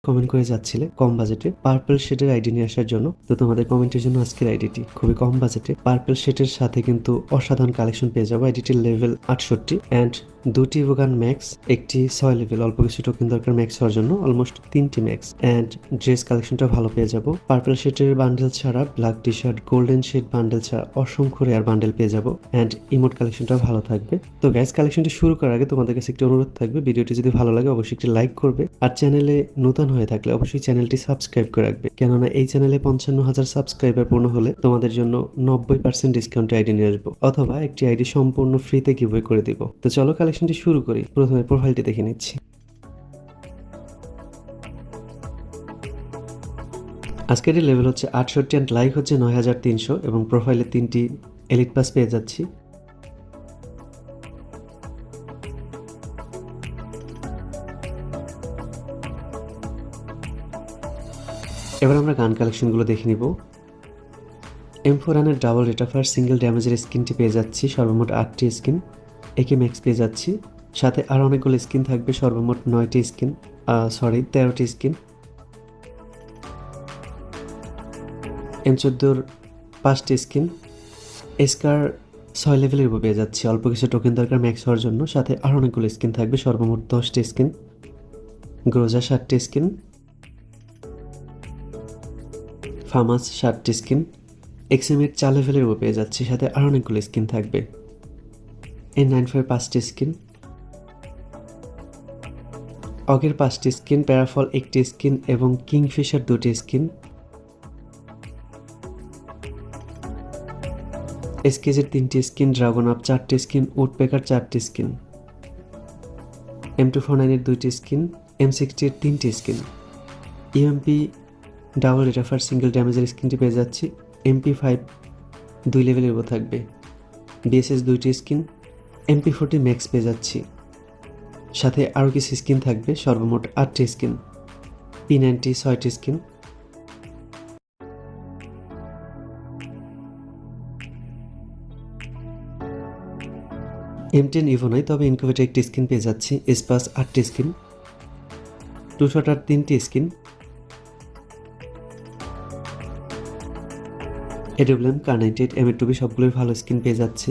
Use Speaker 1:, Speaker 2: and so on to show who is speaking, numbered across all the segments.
Speaker 1: Comment করে যাচ্ছিলে কম বাজেটে পার্পল শেডের আইডি নিয়ে আসার জন্য। তো তোমাদের কমেন্টের জন্য আজকের আইডিটি খুবই কম বাজেটে পার্পল শেডের সাথে কিন্তু অসাধারণ কালেকশন পেয়ে যাবো। আইডিটির লেভেল 68 অ্যান্ড 2টি ইভোগান ম্যাক্স, একটি 6 লেভেল, অল্প কিছু টোকেন দরকার ম্যাক্স হওয়ার জন্য, অলমোস্ট 3টি ম্যাক্স অ্যান্ড ড্রেস কালেকশনটা ভালো পেয়ে যাবো। পার্পল শেডের বান্ডেল ছাড়া black T shirt, golden shade bundle ছাড়া অসংখ্য রেয়ার বান্ডেল পেয়ে যাবো অ্যান্ড ইমোট কালেকশনটা ভালো থাকবে। তো গ্যাস কালেকশনটি শুরু করার আগে তোমাদের কাছে একটি অনুরোধ থাকবে, ভিডিওটি যদি ভালো লাগে অবশ্যই একটি লাইক করবে আর চ্যানেলে নতুন হয়ে থাকলে অবশ্যই চ্যানেলটি সাবস্ক্রাইব করে রাখবে, কেননা এই চ্যানেলে 55,000 সাবস্ক্রাইবার পূর্ণ হলে তোমাদের জন্য 90% ডিসকাউন্টে আইডি নিয়ে আসবো, অথবা একটি আইডি সম্পূর্ণ ফ্রিতে গিভওয়ে করে দিব। তো চলো কালেকশনটি শুরু করি। প্রথমে প্রোফাইলটি দেখে নিচ্ছি। আজকের লেভেল হচ্ছে 68 অ্যান্ড লাইক হচ্ছে 9300 এবং প্রোফাইলে 3টি এলিট পাস পেয়ে যাচ্ছি। এবার আমরা গান কালেকশনগুলো দেখে নিব। M4 রানের ডাবল রেটাফার সিঙ্গেল ড্যামেজের স্কিনটি পেয়ে যাচ্ছি, সর্বমোট 8টি স্কিন। একে ম্যাক্স পেয়ে যাচ্ছি, সাথে আরও অনেকগুলো স্কিন থাকবে, সর্বমোট 9টি স্কিন, 13টি স্কিন। M14 5টি স্কিন। এসকার 6 লেভেলের উপর পেয়ে যাচ্ছি, অল্প কিছু টোকেন দরকার ম্যাক্স হওয়ার জন্য, সাথে আরও অনেকগুলো স্কিন থাকবে, সর্বমোট 10টি স্কিন। গ্রোজা 7টি স্কিন। ফামাস 7টি স্কিন। এক্সএমের 4 লেভেলের উপর পেয়ে যাচ্ছি, সাথে আরও অনেকগুলো স্কিন থাকবে। N95 5টি স্কিন। অগের 5টি স্কিন, প্যারাফল 1টি স্কিন এবং কিংফিশার 2টি স্কিন। এসকেজের 3টি স্কিন, ড্রাগন আপ 4টি স্কিন, উডপেকার 4টি স্কিন। M249 এর 2টি স্কিন, M60 এর 3টি স্কিন। ইউএমপি ডাবল রেটাফার সিঙ্গেল ড্যামেজের স্কিনটি পেয়ে যাচ্ছি। MP5 2 লেভেলের উপর থাকবে। বিএসএস 2টি স্কিন। MP40 ম্যাক্স পেয়ে যাচ্ছি, সাথে আরও কিছু স্কিন থাকবে, সর্বমোট 8টি স্কিন। P90 6টি স্কিন। M10 ইভো নয়, তবে ইনকিউবেটর 1টি স্কিন পেয়ে যাচ্ছি। এসপাস 8টি স্কিন। 200টার 3টি স্কিন। AWM Kar98 M2B সবগুলোই ভালো স্কিন পেয়ে যাচ্ছি।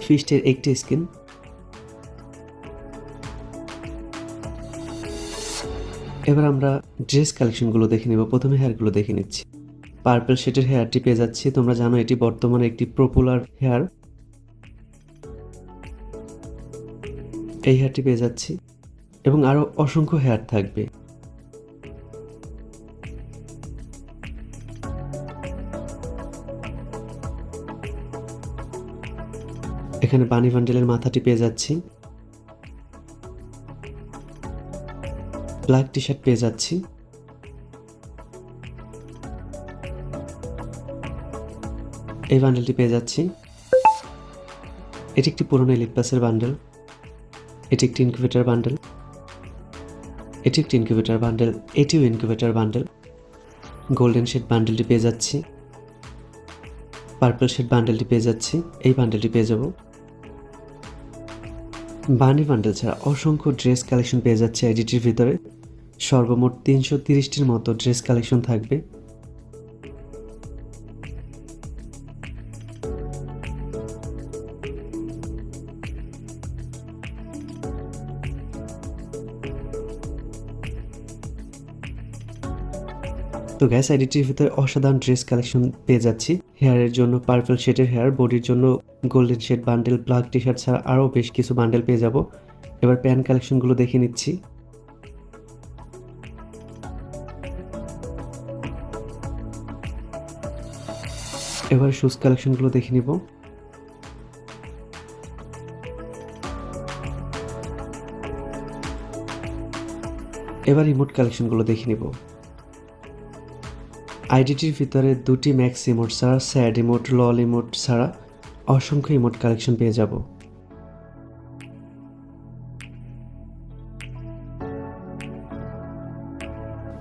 Speaker 1: ফিস্টের 1টি স্কিন। এবার আমরা ড্রেস কালেকশনগুলো দেখে নেব। প্রথমে হেয়ারগুলো দেখে নিচ্ছি। পার্পল শেডের হেয়ারটি পেয়ে যাচ্ছি, তোমরা জানো এটি বর্তমানে একটি পপুলার হেয়ার। এই হেয়ারটি পেয়ে যাচ্ছি এবং আরও অসংখ্য হেয়ার থাকবে। এখানে বানি বান্ডেলের মাথাটি পেয়ে যাচ্ছি। ব্ল্যাক টি শার্ট পেয়ে যাচ্ছি। এই বান্ডেলটি পেয়ে যাচ্ছি। এটি একটি পুরনো এলিট পাসের বান্ডেল। এটি একটি ইনকিউবেটর বান্ডেল। এটি একটি ইনকিউবেটর বান্ডেল। এটিও ইনকিউবেটর বান্ডেল। গোল্ডেন শেড বান্ডেলটি পেয়ে যাচ্ছি। পার্পল শেড বান্ডেলটি পেয়ে যাচ্ছি। এই বান্ডেলটি পেয়ে যাব। বানি বান্ডেল ছাড়া অসংখ্য ড্রেস কালেকশন পেয়ে যাচ্ছে আইডিটির ভিতরে, সর্বমোট 330টির মতো ড্রেস কালেকশন থাকবে। তো গ্যাস আইডিটির ভিতরে অসাধারণ ড্রেস কালেকশন পেয়ে যাচ্ছি। হেয়ারের জন্য পার্পল শেডের হেয়ার, বডির জন্য golden shade bundle, black T shirt ছাড়া আরও বেশ কিছু বান্ডেল পেয়ে যাব। এবার প্যান্ট কালেকশনগুলো দেখে নিচ্ছি। এবার শুজ কালেকশনগুলো দেখে নিব। এবার ইমোট কালেকশনগুলো দেখে নিব। আইডিটির ভিতরে 2টি ম্যাক্স ইমোট ছাড়া, স্যাড ইমোট, লল ইমোট ছাড়া অসংখ্য ইমোট কালেকশন পেয়ে যাব।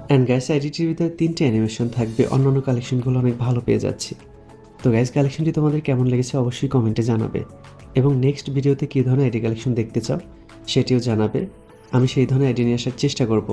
Speaker 1: অ্যান্ড গ্যাস আইডিটির ভিতরে 3টি অ্যানিমেশন থাকবে, অন্যান্য কালেকশনগুলো অনেক ভালো পেয়ে যাচ্ছি। তো গ্যাস কালেকশনটি তোমাদের কেমন লেগেছে অবশ্যই কমেন্টে জানাবে এবং নেক্সট ভিডিওতে কী ধরনের আইডি কালেকশন দেখতে চাও সেটিও জানাবে। আমি সেই ধরনের আইডি নিয়ে আসার চেষ্টা করব।